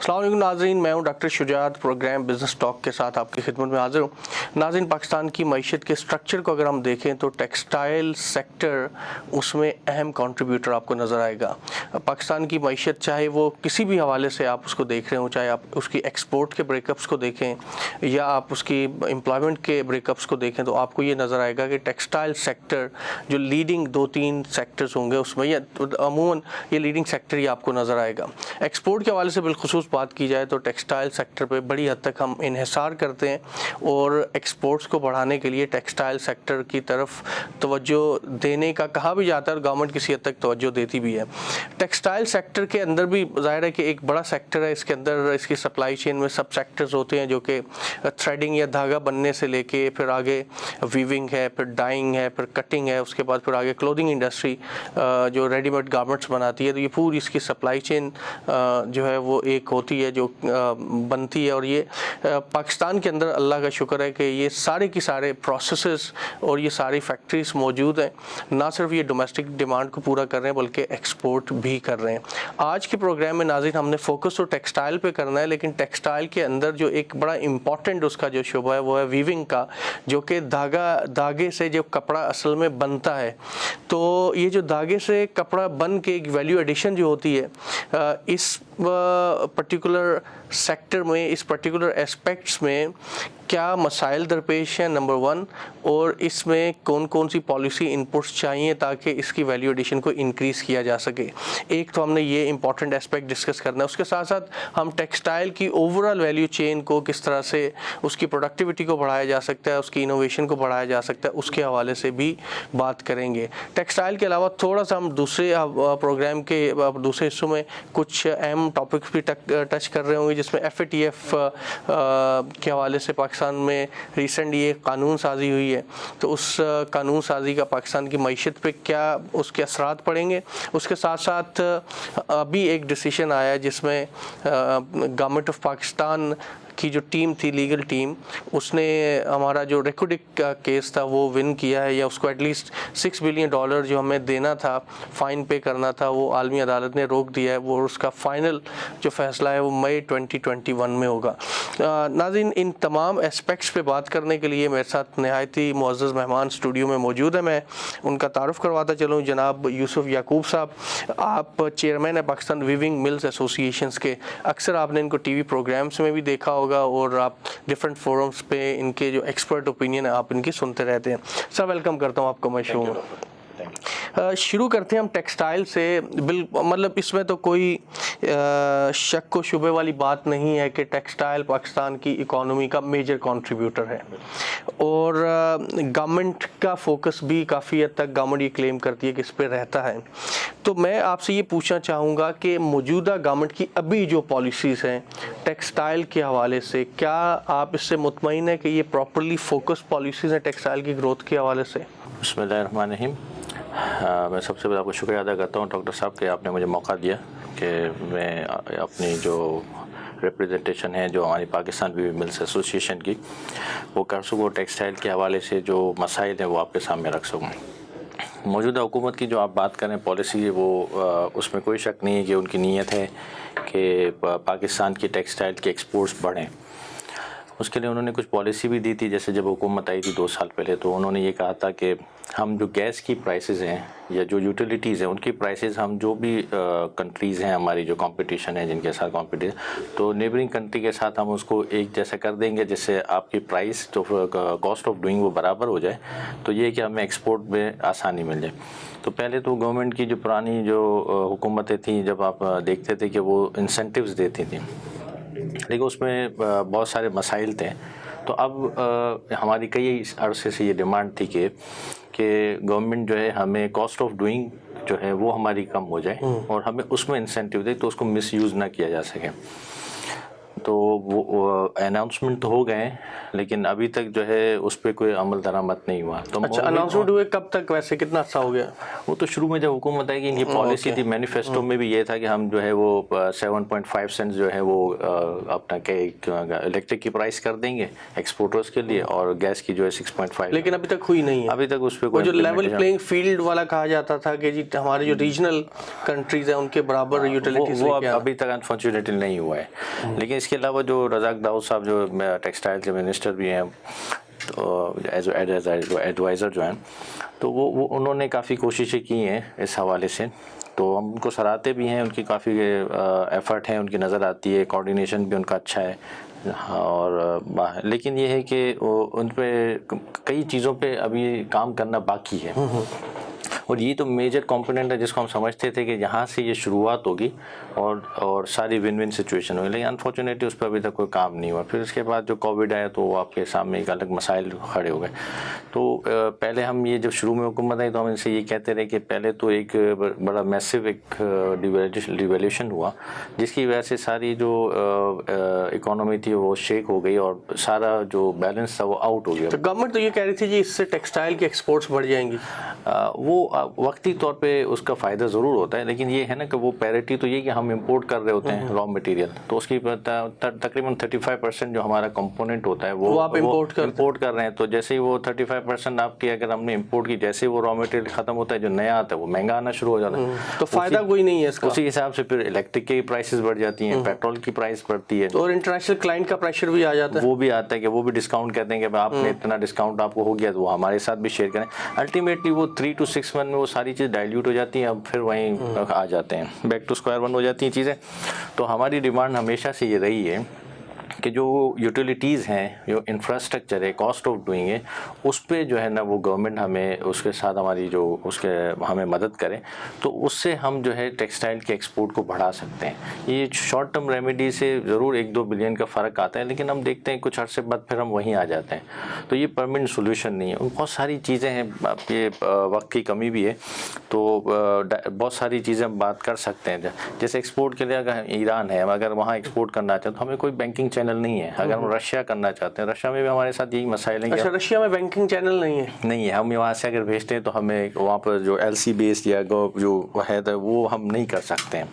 अस्सलाम वालेकुम नाज़रीन, मैं हूं doctor Shujaat. Programme business talk के साथ आपकी खिदमत में हाज़िर हूं। नाज़रीन, पाकिस्तान की मईशत के स्ट्रक्चर को अगर हम देखें तो टेक्सटाइल सेक्टर उसमें अहम कंट्रीब्यूटर आपको नज़र आएगा। पाकिस्तान की मईशत चाहे वो किसी भी हवाले से आप उसको देख रहे हो, चाहे आप उसकी एक्सपोर्ट के ब्रेकअप्स को देखें या आप उसकी एम्प्लॉयमेंट के ब्रेकअप्स को देखें, तो आपको ये नज़र आएगा कि टेक्सटाइल सेक्टर जो लीडिंग 2-3 सेक्टर्स होंगे उसमें, या अमूमन ये लीडिंग सेक्टर ही आपको नज़र आएगा। एक्सपोर्ट के हवाले से बिलखुसूस बात की जाए तो टेक्सटाइल सेक्टर पे बड़ी हद तक हम इन्हिसार करते हैं और एक्सपोर्ट्स को बढ़ाने के लिए टेक्सटाइल सेक्टर की तरफ तवज्जो देने का कहा भी जाता है और गवर्नमेंट किसी हद तक तवज्जो देती भी है। टेक्सटाइल सेक्टर के अंदर भी ज़ाहिर है कि एक बड़ा सेक्टर है, इसके अंदर इसकी सप्लाई चेन में सब सेक्टर्स होते हैं जो कि थ्रेडिंग या धागा बनने से लेके फिर आगे वीविंग है, फिर डाइंग है, फिर कटिंग है, उसके बाद फिर आगे क्लोथिंग इंडस्ट्री जो रेडीमेड गारमेंट्स बनाती है। तो ये पूरी इसकी सप्लाई चेन जो है वो एक होती है जो बनती है, और ये पाकिस्तान के अंदर अल्लाह का शुक्र है कि ये सारे की सारे प्रोसेसेस और ये सारी फैक्ट्रीज मौजूद हैं। ना सिर्फ ये डोमेस्टिक डिमांड को पूरा कर रहे हैं बल्कि एक्सपोर्ट भी कर रहे हैं। आज के प्रोग्राम में नाज़रीन हमने फोकस तो टेक्सटाइल पे करना है, लेकिन टेक्सटाइल के अंदर जो एक बड़ा इम्पॉर्टेंट उसका जो शुबा है वो है वीविंग का, जो कि धागे से जो कपड़ा असल में बनता है। तो ये जो धागे से कपड़ा बन के एक वैल्यू एडिशन जो होती है इस पर्टिकुलर सेक्टर में, इस पर्टिकुलर एस्पेक्ट्स में क्या मसाइल दरपेश हैं, नंबर 1, और इसमें कौन कौन सी पॉलिसी इनपुट्स चाहिए ताकि इसकी वैल्यू एडिशन को इंक्रीज़ किया जा सके। एक तो हमने ये इंपॉर्टेंट एस्पेक्ट डिस्कस करना है, उसके साथ साथ हम टेक्सटाइल की ओवरऑल वैल्यू चेन को किस तरह से उसकी प्रोडक्टिविटी को बढ़ाया जा सकता है, उसकी इनोवेशन को बढ़ाया जा सकता है, उसके हवाले से भी बात करेंगे। टेक्सटाइल के अलावा थोड़ा सा हम दूसरे प्रोग्राम के दूसरे हिस्सों में कुछ अहम टॉपिक्स भी टच कर रहे होंगे, जिसमें FATF के हवाले से पाकिस्तान में रिसेंट ये कानून साजी हुई है, तो उस कानून साजी का पाकिस्तान की मईशत पे क्या उसके असरात पड़ेंगे। उसके साथ साथ अभी एक डिसीजन आया जिसमें गवर्नमेंट ऑफ पाकिस्तान की जो टीम थी, लीगल टीम, उसने हमारा जो रेकोडिक का केस था वो विन किया है, या उसको एटलीस्ट $6 बिलियन जो हमें देना था, फ़ाइन पे करना था, वो आलमी अदालत ने रोक दिया है। वो उसका फ़ाइनल जो फ़ैसला है वो मई 2021 में होगा। नाज़रीन, इन तमाम एस्पेक्ट्स पे बात करने के लिए मेरे साथ नहायत ही मुअज़्ज़ज़ मेहमान स्टूडियो में मौजूद है। मैं उनका तारुफ़ करवाता चलूँ। जनाब यूसुफ याकूब साहब, आप चेयरमैन है पाकिस्तान वीविंग मिल्स एसोसिएशंस के। अक्सर आपने इनको TV प्रोग्राम्स में भी देखा होगा और आप डिफरेंट फोरम्स पे इनके जो एक्सपर्ट ओपिनियन है आप इनकी सुनते रहते हैं। सर, वेलकम करता हूँ आपको मैं शो में। शुरू करते हैं हम टेक्सटाइल से। मतलब इसमें तो कोई शक व शुबे वाली बात नहीं है कि टेक्सटाइल पाकिस्तान की इकोनॉमी का मेजर कंट्रीब्यूटर है, और गवर्नमेंट का फोकस भी काफ़ी हद तक गवर्नमेंट ये क्लेम करती है कि इस पर रहता है। तो मैं आपसे ये पूछना चाहूँगा कि मौजूदा गवर्नमेंट की अभी जो पॉलिसीज़ हैं टेक्सटाइल के हवाले से, क्या आप इससे मुतमईन है कि ये प्रॉपरली फोकस पॉलिसीज़ हैं टेक्सटाइल की ग्रोथ के हवाले से? बिस्मिल्लाहिर्रहमानिर्रहीम। मैं सबसे पहले आपको शुक्रिया अदा करता हूँ डॉक्टर साहब कि आपने मुझे मौका दिया कि मैं अपनी जो रिप्रेजेंटेशन है जो हमारी पाकिस्तान वीविंग मिल्स एसोसिएशन की वो कर सकूँ, टेक्सटाइल के हवाले से जो मसाइल हैं वो आपके सामने रख सकूँ। मौजूदा हुकूमत की जो आप बात करें पॉलिसी है वो उसमें कोई शक नहीं है कि उनकी नीयत है कि पाकिस्तान की टेक्सटाइल के एक्सपोर्ट्स बढ़ें। उसके लिए उन्होंने कुछ पॉलिसी भी दी थी। जैसे जब हुकूमत आई थी 2 साल पहले, तो उन्होंने ये कहा था कि हम जो गैस की प्राइसेस हैं या जो यूटिलिटीज़ हैं उनकी प्राइसेस हम जो भी कंट्रीज़ हैं हमारी जो कंपटीशन है जिनके साथ कंपटीशन, तो नेबरिंग कंट्री के साथ हम उसको एक जैसा कर देंगे जिससे आपकी प्राइस तो कॉस्ट ऑफ डूइंग वो बराबर हो जाए, तो ये कि हमें एक्सपोर्ट में आसानी मिल जाए। तो पहले तो गवर्नमेंट की जो पुरानी जो हुकूमतें थी, जब आप देखते थे कि वो इंसेंटिव्स देती थी, लेकिन उसमें बहुत सारे मसाइल थे। तो अब हमारी कई अरसे से ये डिमांड थी कि गवर्नमेंट जो है हमें कॉस्ट ऑफ डूइंग जो है वो हमारी कम हो जाए और हमें उसमें इंसेंटिव दे तो उसको मिसयूज़ ना किया जा सके। तो वो अनाउंसमेंट तो हो गए हैं, लेकिन अभी तक जो है उस पर कोई अमल दरामद नहीं हुआ। तो अच्छा, अनाउंसमेंट हुए कब तक, वैसे कितना अच्छा हो गया? वो तो शुरू में जब हुकूमत आई कि इनकी पॉलिसी थी, मैनिफेस्टो में भी ये था कि हम जो है वो 7.5 सेंट्स जो है वो अपना इलेक्ट्रिक की प्राइस कर देंगे एक्सपोर्टर्स के लिए, और गैस की जो है 6.5। लेकिन अभी तक हुई नहीं है। अभी तक उस पर वो जो लेवल प्लेइंग फील्ड वाला कहा जाता था कि जी हमारे जो रीजनल कंट्रीज हैं उनके बराबर यूटिलिटीज, वो अभी तक अनफॉर्चुनेटली नहीं हुआ है। लेकिन इसके अलावा जो रज़ाक दाऊद साहब जो टेक्सटाइल के मिनिस्टर भी हैं, तो एज एडवाइज़र जो हैं, तो वो उन्होंने काफ़ी कोशिशें की हैं इस हवाले से। तो हम उनको सराहते भी हैं, उनकी काफ़ी एफ़र्ट है, उनकी नज़र आती है, कोऑर्डिनेशन भी उनका अच्छा है। और लेकिन ये है कि उन पे कई चीज़ों पे अभी काम करना बाकी है। और ये तो मेजर कंपोनेंट है जिसको हम समझते थे कि यहाँ से ये शुरुआत होगी और सारी विन विन सिचुएशन होगी, लेकिन अनफॉर्चुनेटली उस पर अभी तक कोई काम नहीं हुआ। फिर उसके बाद जो कोविड आया तो आपके सामने एक अलग मसाइल खड़े हो गए। तो पहले हम ये जब शुरू में हुकूमत आई तो हम इनसे ये कहते रहे कि पहले तो एक बड़ा मैसिव एक डिवैल्यूएशन हुआ, जिसकी वजह से सारी जो इकोनॉमी थी वो शेक हो गई और सारा जो बैलेंस था वो आउट हो गया। तो गवर्नमेंट तो ये कह रही थी जी इससे टेक्सटाइल की एक्सपोर्ट्स बढ़ जाएंगी। वो वक्ती तौर पे उसका फ़ायदा ज़रूर होता है, लेकिन ये है ना कि वो पैरिटी तो ये कि हम इंपोर्ट कर रहे होते हैं रॉ मटेरियल, तो उसकी तकरीबन 35% जो हमारा कंपोनेंट होता है वो आप इंपोर्ट कर रहे हैं। तो जैसे ही वो 35% आपकी अगर हमने इंपोर्ट की, जैसे वो रॉ मटेरियल ख़त्म होता है, जो नया आता है वो महंगा आना शुरू हो जाता है। तो फ़ायदा कोई नहीं है इसका। उसी हिसाब से फिर इलेक्ट्रिक की प्राइसेस बढ़ जाती हैं, पेट्रोल की प्राइस बढ़ती है, और इंटरनेशनल क्लाइंट का प्रेशर भी आ जाता है। वो भी आता है कि वो भी डिस्काउंट कहते हैं कि आपने इतना डिस्काउंट आपको हो गया तो वो हमारे साथ भी शेयर करें। अल्टीमेटली वो 3 to 6 मंथ में वो सारी चीज़ डाइल्यूट हो जाती हैं, अब फिर वहीं आ जाते हैं, बैक टू स्क्वायर वन हो जाती हैं चीज़ें। तो हमारी डिमांड हमेशा से ये रही है कि जो यूटिलिटीज़ हैं, जो इंफ्रास्ट्रक्चर है, कॉस्ट ऑफ डूइंग है, उस पे जो है ना वो गवर्नमेंट हमें उसके साथ हमारी जो उसके हमें मदद करे, तो उससे हम जो है टेक्सटाइल के एक्सपोर्ट को बढ़ा सकते हैं। ये शॉर्ट टर्म रेमेडी से ज़रूर 1-2 बिलियन का फ़र्क आता है, लेकिन हम देखते हैं कुछ अर्से बाद फिर हम वहीं आ जाते हैं। तो ये परमानेंट सोल्यूशन नहीं है। बहुत सारी चीज़ें हैं, ये वक्त की कमी भी है, तो बहुत सारी चीज़ें हम बात कर सकते हैं। जैसे एक्सपोर्ट के लिए अगर ईरान है, अगर वहाँ एक्सपोर्ट करना चाहते हैं तो हमें कोई बैंकिंग चैनल नहीं है। अगर हम रशिया करना चाहते हैं, रशिया में भी हमारे साथ यही मसाइल हैं। अच्छा, रशिया में बैंकिंग चैनल नहीं है। हम वहाँ से अगर भेजते हैं तो हमें वहाँ पर जो LC बेस्ड या जो है वो हम नहीं कर सकते हैं।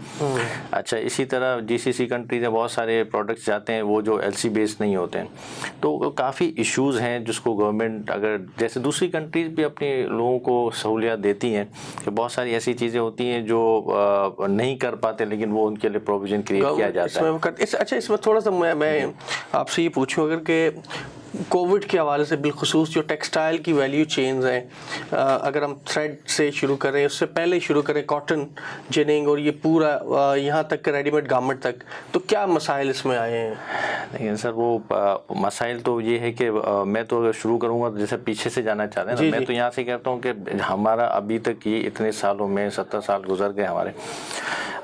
अच्छा, इसी तरह GCC कंट्रीज में बहुत सारे प्रोडक्ट्स जाते हैं वो जो LC बेस्ड नहीं होते हैं। तो काफ़ी इश्यूज़ हैं जिसको गवर्नमेंट, अगर जैसे दूसरी कंट्रीज भी अपने लोगों को सहूलियत देती हैं कि बहुत सारी ऐसी चीज़ें होती हैं जो नहीं कर पाते, लेकिन वो उनके लिए प्रोविज़न क्रिएट किया जाता है। अच्छा, इसमें थोड़ा सा मैं आपसे ये पूछूं, अगर कि कोविड के हवाले से बिलखुसूस जो टेक्सटाइल की वैल्यू चेन्स हैं, अगर हम थ्रेड से शुरू करें, उससे पहले शुरू करें कॉटन जिनिंग और ये पूरा यहाँ तक के रेडीमेड गारमेंट तक, तो क्या मसाइल इसमें आए हैं? लेकिन सर वो मसाइल तो ये है कि मैं तो अगर शुरू करूँगा तो जैसे पीछे से जाना चाहते हैं ना, मैं तो यहाँ से कहता हूँ कि हमारा अभी तक ये इतने सालों में 70 साल गुजर गए हमारे,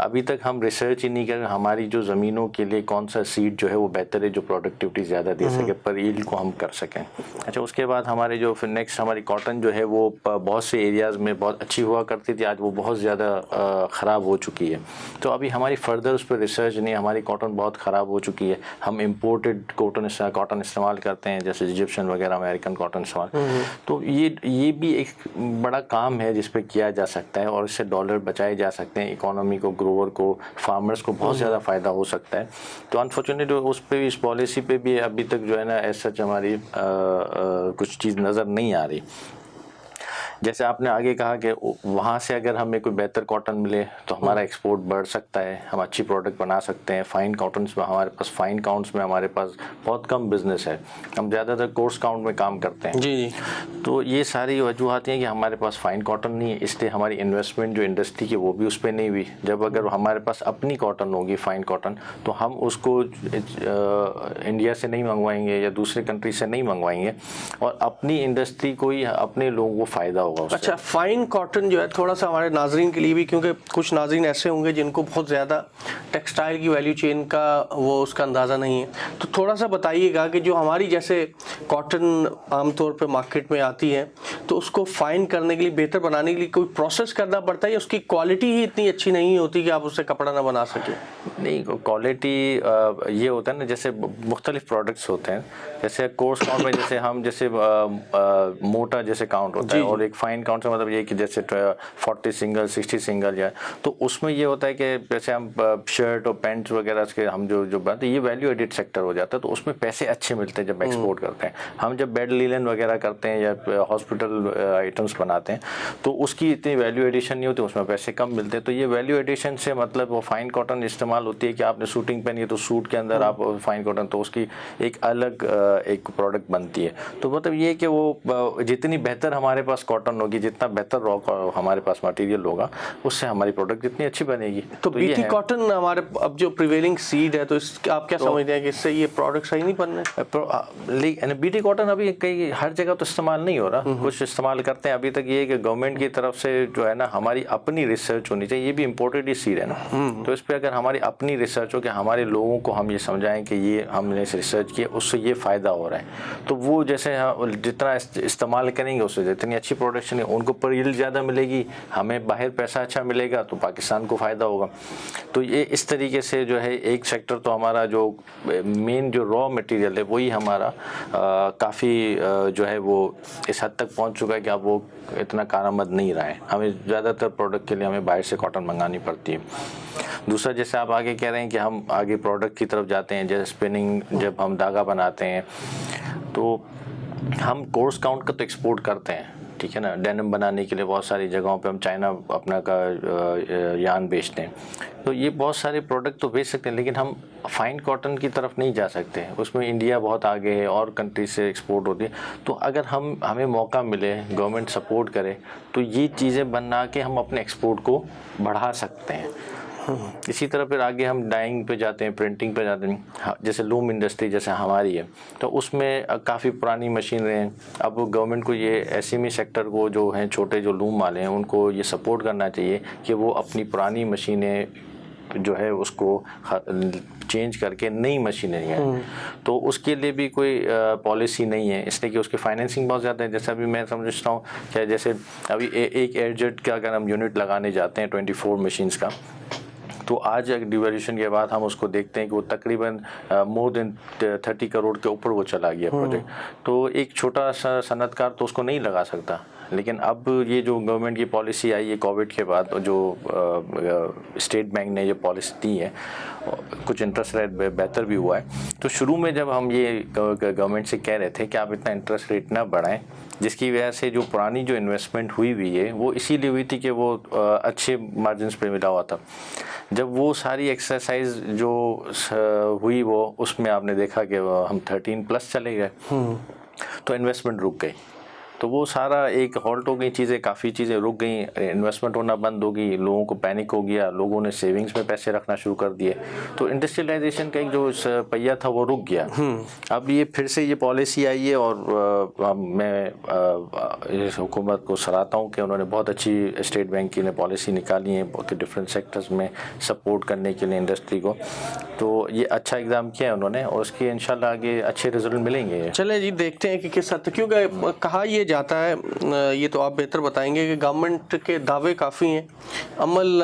अभी तक हम रिसर्च ही नहीं कर हमारी जो ज़मीनों के लिए कौन सा सीड जो है वो बेहतर है, जो प्रोडक्टिविटी ज़्यादा दे सके, पर यील्ड को हम कर सकें। अच्छा, उसके बाद हमारे जो फिर नेक्स्ट हमारी कॉटन जो है वो बहुत से एरियाज़ में बहुत अच्छी हुआ करती थी, आज वो बहुत ज़्यादा ख़राब हो चुकी है। तो अभी हमारी फर्दर उस पर रिसर्च नहीं, हमारी कॉटन बहुत ख़राब हो चुकी है। हम इम्पोर्टेड कॉटन इस्तेमाल करते हैं, जैसे इजिप्शियन वगैरह, अमेरिकन कॉटन इस्तेमाल। तो ये भी एक बड़ा काम है जिस पर किया जा सकता है और इससे डॉलर बचाए जा सकते हैं। इकोनॉमी को, ग्रोवर को, फार्मर्स को बहुत ज़्यादा फ़ायदा हो सकता है। तो अनफॉर्चुनेटली उस पर भी, इस पॉलिसी पे भी अभी तक जो है ना एज सच हमारी कुछ चीज़ नज़र नहीं आ रही। जैसे आपने आगे कहा कि वहाँ से अगर हमें कोई बेहतर कॉटन मिले तो हमारा एक्सपोर्ट बढ़ सकता है, हम अच्छी प्रोडक्ट बना सकते हैं। फाइन कॉटन्स में हमारे पास, फाइन काउंट्स में हमारे पास बहुत कम बिजनेस है, हम ज़्यादातर कोर्स काउंट में काम करते हैं। जी। तो ये सारी वजूहत हैं कि हमारे पास फाइन कॉटन नहीं है, इसलिए हमारी इन्वेस्टमेंट जो इंडस्ट्री की वो भी उस पर नहीं हुई। जब अगर हमारे पास अपनी कॉटन होगी, फाइन कॉटन, तो हम उसको इंडिया से नहीं मंगवाएंगे या दूसरे कंट्री से नहीं मंगवाएंगे और अपनी इंडस्ट्री को ही, अपने लोगों को फ़ायदा होगा। अच्छा, फाइन कॉटन जो है थोड़ा सा हमारे नाजरीन के लिए भी, क्योंकि कुछ नाजरीन ऐसे होंगे जिनको बहुत ज़्यादा टेक्सटाइल की वैल्यू चेन का वो उसका अंदाज़ा नहीं है, तो थोड़ा सा बताइएगा कि जो हमारी जैसे कॉटन आमतौर पे मार्केट में आती है, तो उसको फाइन करने के लिए, बेहतर बनाने के लिए कोई प्रोसेस करना पड़ता है या उसकी क्वालिटी ही इतनी अच्छी नहीं होती कि आप उससे कपड़ा ना बना सकें? नहीं, क्वालिटी ये होता है ना, जैसे मुख्तलिफ प्रोडक्ट्स होते हैं, जैसे कोर्स काउंट में जैसे हम जैसे मोटा जैसे काउंट होता है, और एक फाइन काउंट से मतलब ये कि जैसे 40 सिंगल 60 सिंगल या, तो उसमें ये होता है कि जैसे हम शर्ट और पैंट्स वगैरह के हम जो बनाते हैं, ये वैल्यू एडिड सेक्टर हो जाता है, तो उसमें पैसे अच्छे मिलते हैं जब एक्सपोर्ट करते हैं। हम जब बेड लीलन वगैरह करते हैं या हॉस्पिटल आइटम्स बनाते हैं, तो उसकी इतनी वैल्यू एडिशन नहीं होती, उसमें पैसे कम मिलते हैं। तो ये वैल्यू एडिशन से मतलब वो फाइन कॉटन इस्तेमाल होती है कि आपने सूटिंग पहनी है तो सूट के अंदर आप फाइन कॉटन, तो उसकी एक अलग एक प्रोडक्ट बनती है। तो मतलब ये कि वो जितनी बेहतर हमारे पास कॉटन होगी, जितना बेहतर रॉ हमारे पास मटेरियल होगा, उससे हमारी प्रोडक्ट जितनी अच्छी बनेगी। तो बीटी कॉटन हमारे अब जो प्रिवेलिंग सीड है, तो आप क्या समझते हैं कि इससे ये प्रोडक्ट सही नहीं बन रहे? लेकिन बीटी कॉटन अभी कई हर जगह तो इस्तेमाल नहीं हो रहा, कुछ इस्तेमाल करते हैं। अभी तक ये कि गवर्नमेंट की तरफ से जो है ना, हमारी अपनी रिसर्च होनी चाहिए। ये भी इम्पोर्टेड ही सीड है ना, तो इस पर अगर हमारी अपनी रिसर्च हो कि हमारे लोगों को हम ये समझाएं कि ये हमने रिसर्च किया, उससे ये फ़ायदा हो रहा है, तो वो जैसे जितना इस्तेमाल करेंगे उससे जितनी अच्छी प्रोडक्शन है, उनको पर यील्ड ज़्यादा मिलेगी, हमें बाहर पैसा अच्छा मिलेगा, तो पाकिस्तान को फ़ायदा होगा। तो ये इस तरीके से जो है एक सेक्टर तो हमारा जो मेन जो रॉ मटेरियल है वही हमारा काफ़ी जो है वो इस हद तक पहुंच चुका है कि अब वो इतना कारआमद नहीं रहा है। हमें ज़्यादातर प्रोडक्ट के लिए हमें बाहर से कॉटन मंगानी पड़ती है। दूसरा, जैसे आप आगे कह रहे हैं कि हम आगे प्रोडक्ट की तरफ जाते हैं, जैसे स्पिनिंग, जब हम धागा बनाते हैं तो हम कोर्स काउंट का तो एक्सपोर्ट करते हैं, ठीक है ना। डेनिम बनाने के लिए बहुत सारी जगहों पे हम चाइना अपना का यान बेचते हैं, तो ये बहुत सारे प्रोडक्ट तो बेच सकते हैं, लेकिन हम फाइन कॉटन की तरफ नहीं जा सकते। उसमें इंडिया बहुत आगे है और कंट्री से एक्सपोर्ट होती है। तो अगर हमें मौका मिले, गवर्नमेंट सपोर्ट करे, तो ये चीज़ें बना के हम अपने एक्सपोर्ट को बढ़ा सकते हैं। इसी तरह फिर आगे हम डाइंग पे जाते हैं, प्रिंटिंग पे जाते हैं। जैसे लूम इंडस्ट्री जैसे हमारी है, तो उसमें काफ़ी पुरानी मशीनें हैं। अब गवर्नमेंट को ये एसएमई सेक्टर को जो हैं, छोटे जो लूम वाले हैं, उनको ये सपोर्ट करना चाहिए कि वो अपनी पुरानी मशीनें जो है उसको चेंज करके नई मशीनें हैं। तो उसके लिए भी कोई पॉलिसी नहीं है, इसलिए कि उसकी फाइनेंसिंग बहुत ज़्यादा है। जैसे अभी मैं समझता हूँ कि जैसे अभी एक एयरजेट का अगर हम यूनिट लगाने जाते हैं 24 मशीन्स का, तो आज डिवैल्यूएशन के बाद हम उसको देखते हैं कि वो तकरीबन मोर देन 30 करोड़ के ऊपर वो चला गया प्रोजेक्ट। तो एक छोटा सा सनतकार तो उसको नहीं लगा सकता। लेकिन अब ये जो गवर्नमेंट की पॉलिसी आई है कोविड के बाद, जो स्टेट बैंक ने ये पॉलिसी दी है, कुछ इंटरेस्ट रेट बेहतर भी हुआ है। तो शुरू में जब हम ये गवर्नमेंट से कह रहे थे कि आप इतना इंटरेस्ट रेट ना बढ़ाएं, जिसकी वजह से जो पुरानी जो इन्वेस्टमेंट हुई है वो इसीलिए हुई थी कि वो अच्छे मार्जिन्स पे मिला हुआ था। जब वो सारी एक्सरसाइज जो हुई, वो उसमें आपने देखा कि हम 13+ चले गए, तो इन्वेस्टमेंट रुक गई। तो वो सारा एक हॉल्ट हो गई चीज़ें, काफ़ी चीज़ें रुक गई, इन्वेस्टमेंट होना बंद हो गई, लोगों को पैनिक हो गया, लोगों ने सेविंग्स में पैसे रखना शुरू कर दिए। तो इंडस्ट्रियलाइजेशन का एक जो पहिया था वो रुक गया। अब ये फिर से ये पॉलिसी आई है, और मैं इस हुकूमत को सराहता हूँ कि उन्होंने बहुत अच्छी स्टेट बैंक की ने पॉलिसी निकाली है बहुत डिफरेंट सेक्टर्स में सपोर्ट करने के लिए इंडस्ट्री को। तो ये अच्छा एग्ज़ाम किया है उन्होंने, और उसके इंशाल्लाह आगे अच्छे रिजल्ट मिलेंगे। चले जी, देखते हैं कि किस हद तक, क्योंकि कहा ये जाता है, ये तो आप बेहतर बताएंगे, कि गवर्नमेंट के दावे काफ़ी हैं, अमल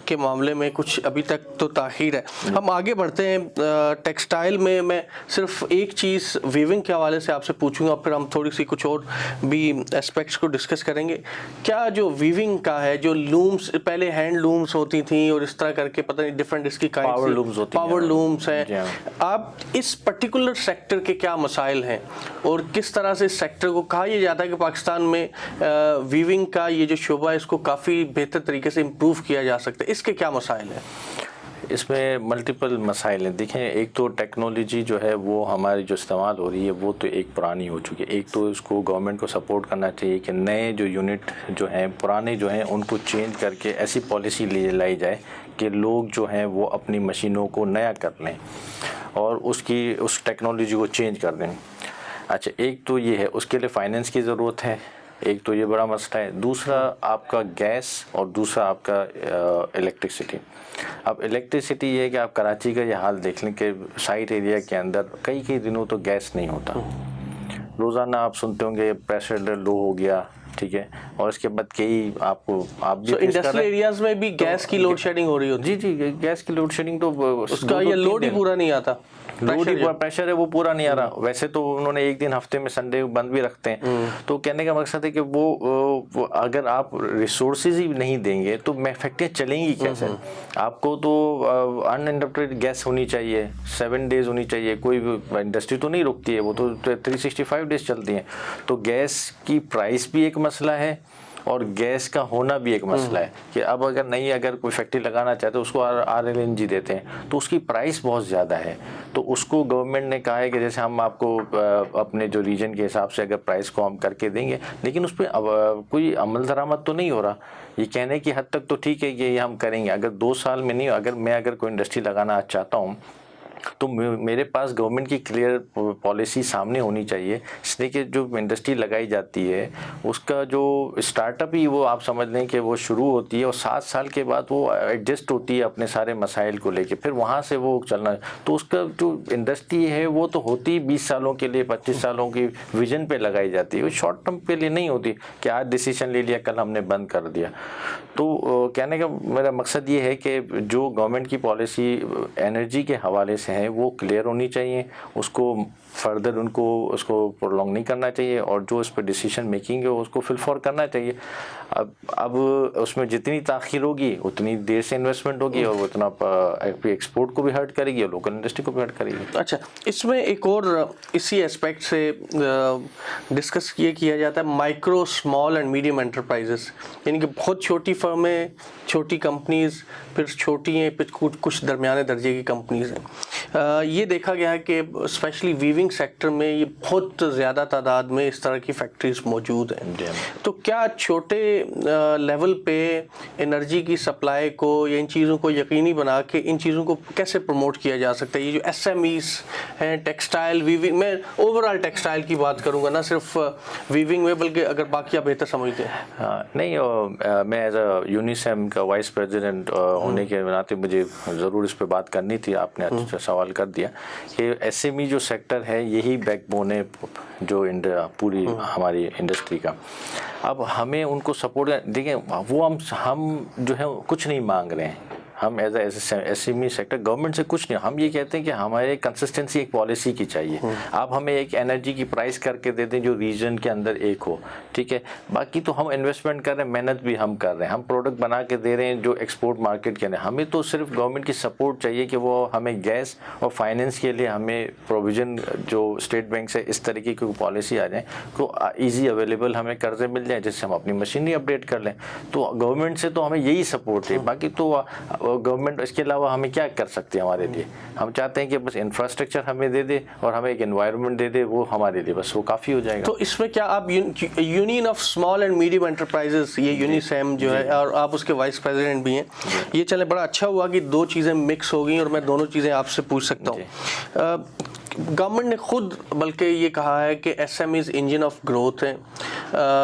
के मामले में कुछ अभी तक तो ताख़ीर है। हम आगे बढ़ते हैं। टेक्सटाइल में मैं सिर्फ एक चीज़ वीविंग के हवाले से आपसे पूछूंगा, फिर हम थोड़ी सी कुछ और भी एस्पेक्ट्स को डिस्कस करेंगे। क्या जो वीविंग का है, जो लूम्स पहले हैंड लूम्स होती थी और इस तरह करके पता नहीं डिफरेंट इसकी पावर लूम्स होती हैं, पावर लूम्स हैं, आप इस पर्टिकुलर सेक्टर के क्या मसाइल हैं और किस तरह से इस सेक्टर को, कहा यह जाता है कि पाकिस्तान में वीविंग का ये जो शोबा है इसको काफ़ी बेहतर तरीके से इम्प्रूव किया जा सकता है, इसके क्या मसाइल हैं? इसमें मल्टीपल मसाइल हैं। देखें, एक तो टेक्नोलॉजी जो है वो हमारी जो इस्तेमाल हो रही है वो तो एक पुरानी हो चुकी है। एक तो इसको गवर्नमेंट को सपोर्ट करना चाहिए कि नए जो यूनिट जो हैं, पुराने जो हैं, उनको चेंज करके ऐसी पॉलिसी लाई जाए कि लोग जो हैं वो अपनी मशीनों को नया कर लें और उस टेक्नोलॉजी को चेंज कर दें। अच्छा, एक तो ये है, उसके लिए फाइनेंस की ज़रूरत है, एक तो ये बड़ा मसला है। दूसरा आपका गैस, और दूसरा आपका इलेक्ट्रिसिटी। अब इलेक्ट्रिसिटी ये है कि आप कराची का ये हाल देख लें कि साइट एरिया के अंदर कई दिनों तो गैस नहीं होता। रोज़ाना आप सुनते होंगे प्रेशर लो हो गया, ठीक है, और उसके बाद कई आपको आप भी इंडस्ट्रियल एरियाज में भी गैस की लोड शेडिंग हो रही होती जी गैस की लोड शेडिंग तो उसका ये लोड ही पूरा नहीं आता, लोड ही प्रेशर है वो पूरा नहीं आ रहा। वैसे तो उन्होंने एक दिन हफ्ते में संडे बंद भी रखते हैं। तो कहने का मकसद है कि वो अगर आप रिसोर्सेज ही नहीं देंगे तो फैक्ट्रियाँ चलेंगी कैसे? आपको तो अनइंटरप्टेड गैस होनी चाहिए, 7 डेज होनी चाहिए। कोई इंडस्ट्री तो नहीं रुकती है, वो तो 365 डेज चलती हैं। तो गैस की प्राइस भी एक मसला है और गैस का होना भी एक मसला है कि अब अगर कोई फैक्ट्री लगाना चाहते तो उसको RLNG देते हैं तो उसकी प्राइस बहुत ज़्यादा है। तो उसको गवर्नमेंट ने कहा है कि जैसे हम आपको अपने जो रीजन के हिसाब से अगर प्राइस को हम करके देंगे, लेकिन उस पर कोई अमल दरामद तो नहीं हो रहा। ये कहने की हद तक तो ठीक है कि ये हम करेंगे, अगर 2 साल में नहीं, अगर कोई इंडस्ट्री लगाना चाहता हूँ तो मेरे पास गवर्नमेंट की क्लियर पॉलिसी सामने होनी चाहिए। इसलिए कि जो इंडस्ट्री लगाई जाती है उसका जो स्टार्टअप ही वो आप समझ लें कि वो शुरू होती है और 7 साल के बाद वो एडजस्ट होती है अपने सारे मसाइल को लेके, फिर वहाँ से वो चलना। तो उसका जो इंडस्ट्री है वो तो होती 20 सालों के लिए, 25 सालों की विजन पे लगाई जाती है, वो शॉर्ट टर्म के लिए नहीं होती कि आज डिसीजन ले लिया कल हमने बंद कर दिया। तो कहने का मेरा मकसद ये है कि जो गवर्नमेंट की पॉलिसी एनर्जी के हवाले से है वो क्लियर होनी चाहिए, उसको फर्दर उसको प्रोलॉन्ग नहीं करना चाहिए और जो उस पर डिसीजन मेकिंग है उसको फुलफॉर करना चाहिए। अब उसमें जितनी ताख़ीर होगी उतनी देर से इन्वेस्टमेंट होगी और वो उतना एक्सपोर्ट को भी हर्ट करेगी और लोकल इंडस्ट्री को भी हर्ट करेगी। अच्छा, इसमें एक और इसी एस्पेक्ट से डिस्कस ये किया जाता है micro small and medium enterprises, यानी कि बहुत छोटी फर्में, छोटी कंपनीज, फिर छोटी हैं, फिर कुछ दरमियाने दर्जे की कंपनीज हैं। ये देखा गया है कि स्पेशली वीविंग सेक्टर में ये बहुत ज़्यादा तादाद में इस तरह की फैक्ट्रीज मौजूद हैं। तो क्या छोटे लेवल पे एनर्जी की सप्लाई को या इन चीज़ों को यकीनी बना के इन चीज़ों को कैसे प्रमोट किया जा सकता है? ये जो SMEs हैं, टेक्सटाइल वीविंग, मैं ओवरऑल टेक्सटाइल की बात करूँगा, ना सिर्फ वीविंग में, बल्कि अगर बाकी आप बेहतर समझते हैं। नहीं, मैं एज अ यूनिसेम का वाइस प्रेसिडेंट होने के नाते मुझे ज़रूर इस पर बात करनी थी। आपने अच्छा सवाल कर दिया कि SME जो सेक्टर है यही बैकबोन है जो पूरी हमारी इंडस्ट्री का। अब हमें उनको सपोर्ट, देखें वो हम जो है कुछ नहीं मांग रहे हैं, हम एज SME सेक्टर गवर्नमेंट से कुछ नहीं, हम ये कहते हैं कि हमारे कंसिस्टेंसी एक पॉलिसी की चाहिए। आप हमें एक एनर्जी की प्राइस करके दे दें जो रीजन के अंदर एक हो, ठीक है। बाकी तो हम इन्वेस्टमेंट कर रहे हैं, मेहनत भी हम कर रहे हैं, हम प्रोडक्ट बना के दे रहे हैं जो एक्सपोर्ट मार्केट के अंदर। हमें तो सिर्फ गवर्नमेंट की सपोर्ट चाहिए कि वो हमें गैस और फाइनेंस के लिए हमें प्रोविज़न जो स्टेट बैंक से इस तरीके की पॉलिसी आ जाए तो ईजी अवेलेबल हमें कर्जे मिल जाए जिससे हम अपनी मशीनरी अपडेट कर लें। तो गवर्नमेंट से तो हमें यही सपोर्ट है। बाकी तो गवर्नमेंट इसके अलावा हमें क्या कर सकते हैं हमारे लिए? हम चाहते हैं कि बस इंफ्रास्ट्रक्चर हमें दे दे और हमें एक एनवायरनमेंट दे दे, वो हमारे लिए बस वो काफ़ी हो जाएगा। तो इसमें क्या आप union of small and medium enterprises, ये यूनिसेम जो है, और आप उसके वाइस प्रेसिडेंट भी हैं, ये चले, बड़ा अच्छा हुआ कि 2 चीज़ें मिक्स हो गई और मैं दोनों चीज़ें आपसे पूछ सकता हूँ। गवर्नमेंट ने खुद बल्कि ये कहा है कि SMEs इंजन ऑफ ग्रोथ है।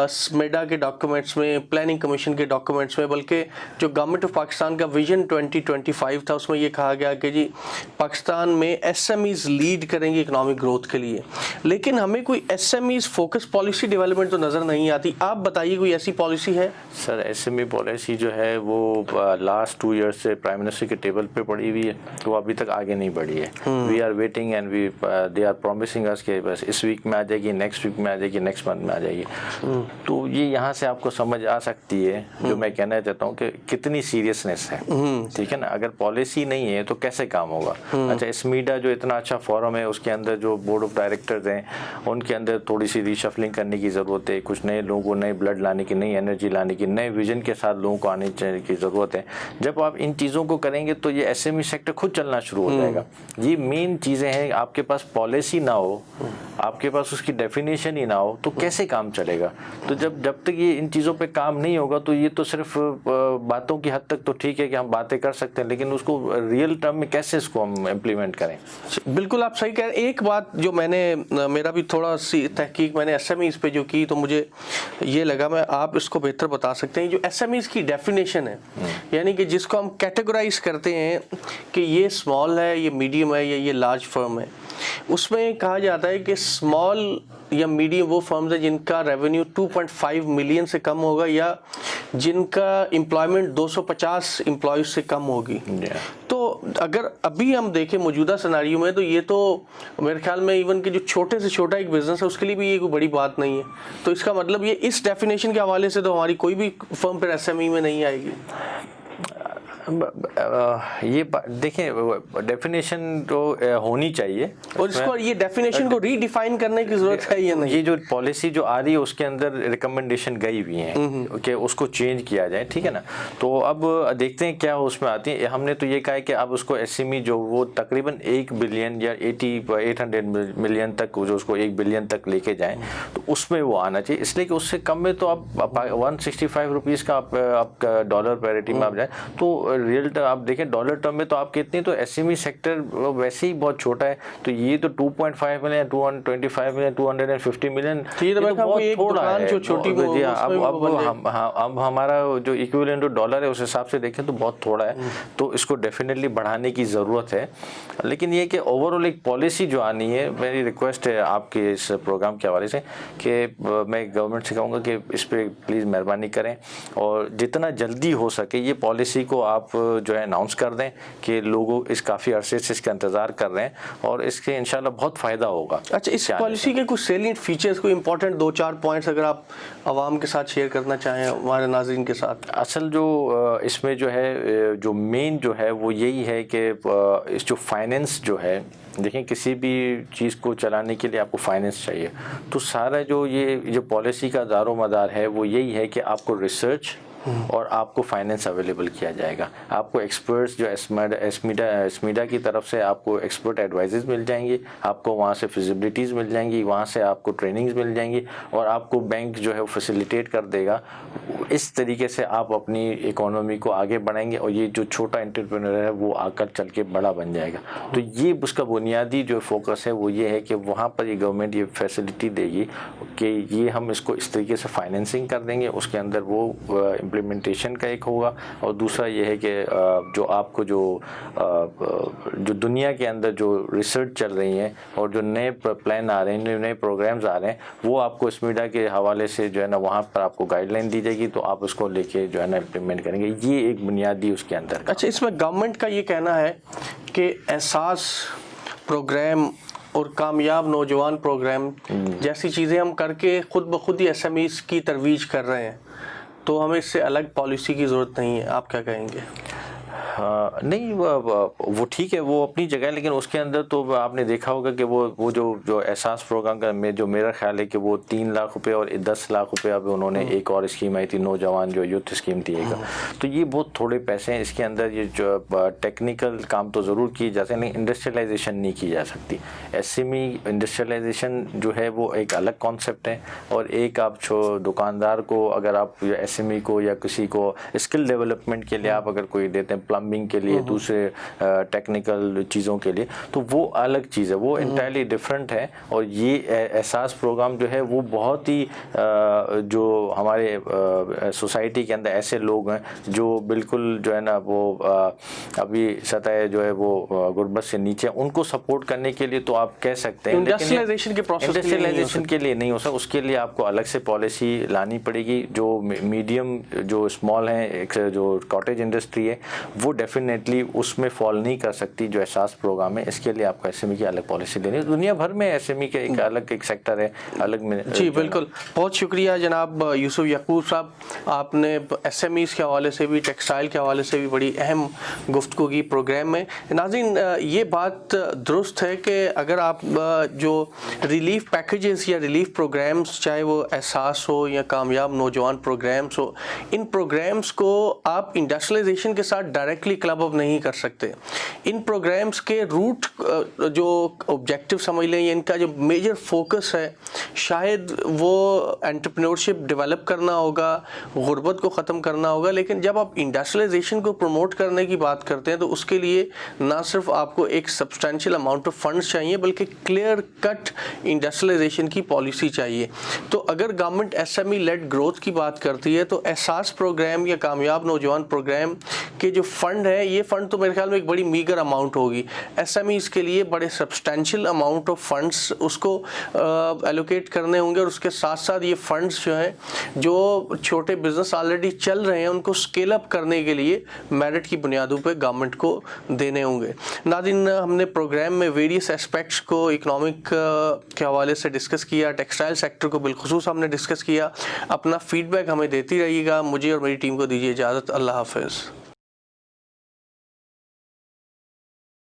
स्मेडा के डॉक्यूमेंट्स में, प्लानिंग कमीशन के डॉक्यूमेंट्स में, बल्कि जो गवर्नमेंट ऑफ पाकिस्तान का विजन 2025 था उसमें ये कहा गया कि जी पाकिस्तान में SMEs लीड करेंगे इकोनॉमिक ग्रोथ के लिए। लेकिन हमें कोई SMEs फोकस पॉलिसी डेवलपमेंट तो नज़र नहीं आती। आप बताइए कोई ऐसी पॉलिसी है? सर SME पॉलिसी जो है वो लास्ट 2 ईयर्स से प्राइम मिनिस्टर के टेबल पे पड़ी हुई है, वो अभी तक आगे नहीं बढ़ी है। We are waiting and they are promising us कि बस इस वीक में आ जाएगी, नेक्स्ट वीक में आ जाएगी, नेक्स्ट मंथ में आ जाएगी। तो ये यहाँ से आपको समझ आ सकती है जो मैं कहना चाहता हूँ कि कितनी सीरियसनेस है, ठीक है ना। अगर पॉलिसी नहीं है तो कैसे काम होगा? अच्छा, स्मीडा जो इतना अच्छा फोरम है उसके अंदर जो बोर्ड ऑफ डायरेक्टर्स हैं उनके अंदर थोड़ी सी रीशफलिंग करने की ज़रूरत है। कुछ नए लोगों को नए ब्लड लाने की, नई एनर्जी लाने की, नए विजन के साथ लोगों को आने की ज़रूरत है। जब आप इन चीज़ों को करेंगे तो ये SME सेक्टर खुद चलना शुरू हो जाएगा। ये मेन चीज़ें हैं। आपके पास पॉलिसी ना हो, आपके पास उसकी डेफिनेशन ही ना हो तो कैसे काम चलेगा? तो जब तक ये इन चीज़ों पे काम नहीं होगा तो ये तो सिर्फ बातों की हद तक तो ठीक है कि हम बातें कर सकते हैं, लेकिन उसको रियल टर्म में कैसे इसको हम इम्प्लीमेंट करें? बिल्कुल आप सही कह रहे हैं। एक बात जो मेरा भी थोड़ा सी तहकीक मैंने SMEs पे जो की तो मुझे ये लगा, मैं आप इसको बेहतर बता सकते हैं। जो SMEs की डेफिनेशन है, यानी कि जिसको हम कैटेगराइज करते हैं कि ये स्मॉल है, ये मीडियम है या ये लार्ज फर्म है, उसमें कहा जाता है कि स्मॉल या मीडियम वो फर्म्स हैं जिनका रेवेन्यू 2.5 मिलियन से कम होगा या जिनका एम्प्लॉयमेंट 250 एम्प्लॉयज से कम होगी। तो अगर अभी हम देखें मौजूदा सिनारियो में, तो ये तो मेरे ख्याल में इवन कि जो छोटे से छोटा एक बिजनेस है उसके लिए भी ये कोई बड़ी बात नहीं है। तो इसका मतलब ये इस डेफिनेशन के हवाले से तो हमारी कोई भी फर्म पर एसएमई में नहीं आएगी। ये देखें, डेफिनेशन तो होनी चाहिए और इसको ये डेफिनेशन को रीडिफाइन करने की जरूरत है या नहीं? ये जो पॉलिसी जो आ रही है उसके अंदर रिकमेंडेशन गई हुई है कि उसको चेंज किया जाए, ठीक है ना। तो अब देखते हैं क्या उसमें आती है। हमने तो ये कहा है कि अब उसको एसएमई जो वो तकरीबन 1 बिलियन या 800 मिलियन तक जो उसको 1 बिलियन तक लेके जाएं, तो उसमें वो आना चाहिए। इसलिए कि उससे कम में तो अब 165 रुपीज़ का आपका डॉलर पैरिटी में आप जाए तो रियल आप देखें डॉलर टर्म में तो आप कितनी, तो एसएमई सेक्टर वैसे ही बहुत छोटा है। तो ये तो 2.5 मिलियन, 225 मिलियन, 250 मिलियन, ये तो बहुत थोड़ा है जो छोटी। अब हमारा जो इक्विवेलेंट डॉलर है उस हिसाब से देखें तो बहुत थोड़ा है। तो इसको डेफिनेटली बढ़ाने की ज़रूरत है। लेकिन ये कि ओवरऑल एक पॉलिसी जो आनी है, मेरी रिक्वेस्ट है आपके इस प्रोग्राम के हवाले से कि मैं गवर्नमेंट से कहूँगा कि इस पर प्लीज़ मेहरबानी करें और जितना जल्दी हो सके ये पॉलिसी को आप जो है अनाउंस कर दें कि लोगों इस काफ़ी अरसे से इसका इंतज़ार कर रहे हैं और इसके इंशाल्लाह बहुत फ़ायदा होगा। अच्छा, इस पॉलिसी के कुछ सेलिएंट फीचर्स, कोई इंपॉर्टेंट 2-4 पॉइंट्स अगर आप आवाम के साथ शेयर करना चाहें हमारे नाज़रीन के साथ। असल जो इसमें जो है जो मेन जो है वो यही है कि इस जो फाइनेंस जो है, देखें किसी भी चीज़ को चलाने के लिए आपको फाइनेंस चाहिए। तो सारा जो ये जो पॉलिसी का दारो मदार है वो यही है कि आपको रिसर्च और आपको फाइनेंस अवेलेबल किया जाएगा। आपको एक्सपर्ट्स जो एस्मीडा की तरफ से आपको एक्सपर्ट एडवाइजेज मिल जाएंगी, आपको वहाँ से फिजिबिलिटीज़ मिल जाएंगी, वहाँ से आपको ट्रेनिंग्स मिल जाएंगी और आपको बैंक जो है वो फैसिलिटेट कर देगा। इस तरीके से आप अपनी इकोनॉमी को आगे बढ़ाएंगे और ये जो छोटा एंटरप्रेन्योर है वो आकर चल के बड़ा बन जाएगा। तो ये उसका बुनियादी जो फोकस है वो ये है कि वहाँ पर ये गवर्नमेंट ये फैसिलिटी देगी कि ये हम इसको इस तरीके से फाइनेंसिंग कर देंगे, उसके अंदर वो इम्प्लीमेंटेशन का एक होगा और दूसरा ये है कि जो आपको जो दुनिया के अंदर जो रिसर्च चल रही है और जो नए प्लान आ रहे हैं, नए प्रोग्राम्स आ रहे हैं, वो आपको एस्मीडा के हवाले से जो है ना वहाँ पर आपको गाइडलाइन दी जाएगी तो आप उसको लेके जो है ना इम्प्लीमेंट करेंगे। ये एक बुनियादी उसके अंदर। अच्छा, इसमें गवर्नमेंट का ये कहना है कि एहसास प्रोग्राम और कामयाब नौजवान प्रोग्राम जैसी चीज़ें हम करके खुद ब खुद ही एसएमईज़ की तरवीज कर रहे हैं, तो हमें इससे अलग पॉलिसी की ज़रूरत नहीं है। आप क्या कहेंगे? नहीं, वो ठीक है, वो अपनी जगह है, लेकिन उसके अंदर तो आपने देखा होगा कि वो जो एहसास प्रोग्राम का में जो मेरा ख्याल है कि वो 3 लाख रुपए और 10 लाख रुपए अब उन्होंने एक और स्कीम आई थी नौजवान जो यूथ स्कीम थी एक। तो ये बहुत थोड़े पैसे हैं। इसके अंदर ये जो टेक्निकल काम तो ज़रूर किए जा सकते, लेकिन इंडस्ट्रियलाइजेशन नहीं की जा सकती। एसएमई इंडस्ट्रियलाइजेशन जो है वो एक अलग कॉन्सेप्ट है और एक आप दुकानदार को अगर आप एसएमई को या किसी को स्किल डेवलपमेंट के लिए आप अगर कोई देते हैं, प्लम्बिंग के लिए, दूसरे टेक्निकल चीज़ों के लिए, तो वो अलग चीज़ है, वो इंटायरली डिफरेंट है। और ये एहसास प्रोग्राम जो है वो बहुत ही जो हमारे सोसाइटी के अंदर ऐसे लोग हैं जो बिल्कुल जो है ना वो अभी सतह जो है वो गुर्बत से नीचे, उनको सपोर्ट करने के लिए तो आप कह सकते हैं इंडस्ट्रियलाइजेशन के प्रोसेस इंडस्ट्रियलाइजेशन के लिए नहीं हो सकता। उसके लिए आपको अलग से पॉलिसी लानी पड़ेगी। जो मीडियम जो स्मॉल है, एक जो कॉटेज इंडस्ट्री है, वो डेफिनेटली उसमें फॉल नहीं कर सकती जो एहसास प्रोग्राम है। इसके लिए आपको एसएमई की अलग पॉलिसी देनी है। दुनिया भर में एसएमई का एक अलग एक सेक्टर है अलग में। जी बिल्कुल, बहुत शुक्रिया जनाब यूसुफ याकूब साहब, आपने एसएमईज के हवाले से भी, टेक्सटाइल के हवाले से भी बड़ी अहम गुफ्तगू की प्रोग्राम में। नाज़रीन, ये बात दुरुस्त है कि अगर आप जो रिलीफ पैकेजेस या रिलीफ प्रोग्राम्स, चाहे वो एहसास हो या कामयाब नौजवान प्रोग्राम्स हो, इन प्रोग्राम्स को आप इंडस्ट्रियलाइजेशन के साथ डायरेक्टली क्लब अप नहीं कर सकते। इन प्रोग्राम्स के रूट जो ऑब्जेक्टिव समझ लें, इनका जो मेजर फोकस है शायद वो एंटरप्रेन्योरशिप डेवलप करना होगा, गुर्बत को ख़त्म करना होगा। लेकिन जब आप इंडस्ट्रियलाइजेशन को प्रमोट करने की बात करते हैं तो उसके लिए ना सिर्फ आपको एक सब्सटेंशियल अमाउंट ऑफ फंड्स चाहिए बल्कि क्लियर कट इंडस्ट्रियलाइजेशन की पॉलिसी चाहिए। तो अगर गवर्नमेंट एसएमई लेड ग्रोथ की बात करती है तो एहसास प्रोग्राम या कामयाब नौजवान प्रोग्राम कि जो फंड है, ये फंड तो मेरे ख्याल में एक बड़ी मीगर अमाउंट होगी। एसएमईज़ के लिए बड़े सब्सटेंशियल अमाउंट ऑफ फंड्स उसको एलोकेट करने होंगे, और उसके साथ साथ ये फंड्स जो हैं, जो छोटे बिजनेस ऑलरेडी चल रहे हैं, उनको स्केल अप करने के लिए मेरिट की बुनियादों पे गवर्नमेंट को देने होंगे। नाज़रीन, हमने प्रोग्राम में वेरियस एस्पेक्ट्स को इकोनॉमिक के हवाले से डिस्कस किया, टेक्सटाइल सेक्टर को बिलखुसूस हमने डिस्कस किया। अपना फीडबैक हमें देती रहिएगा। मुझे और मेरी टीम को दीजिए इजाज़त। अल्लाह हाफ़िज़।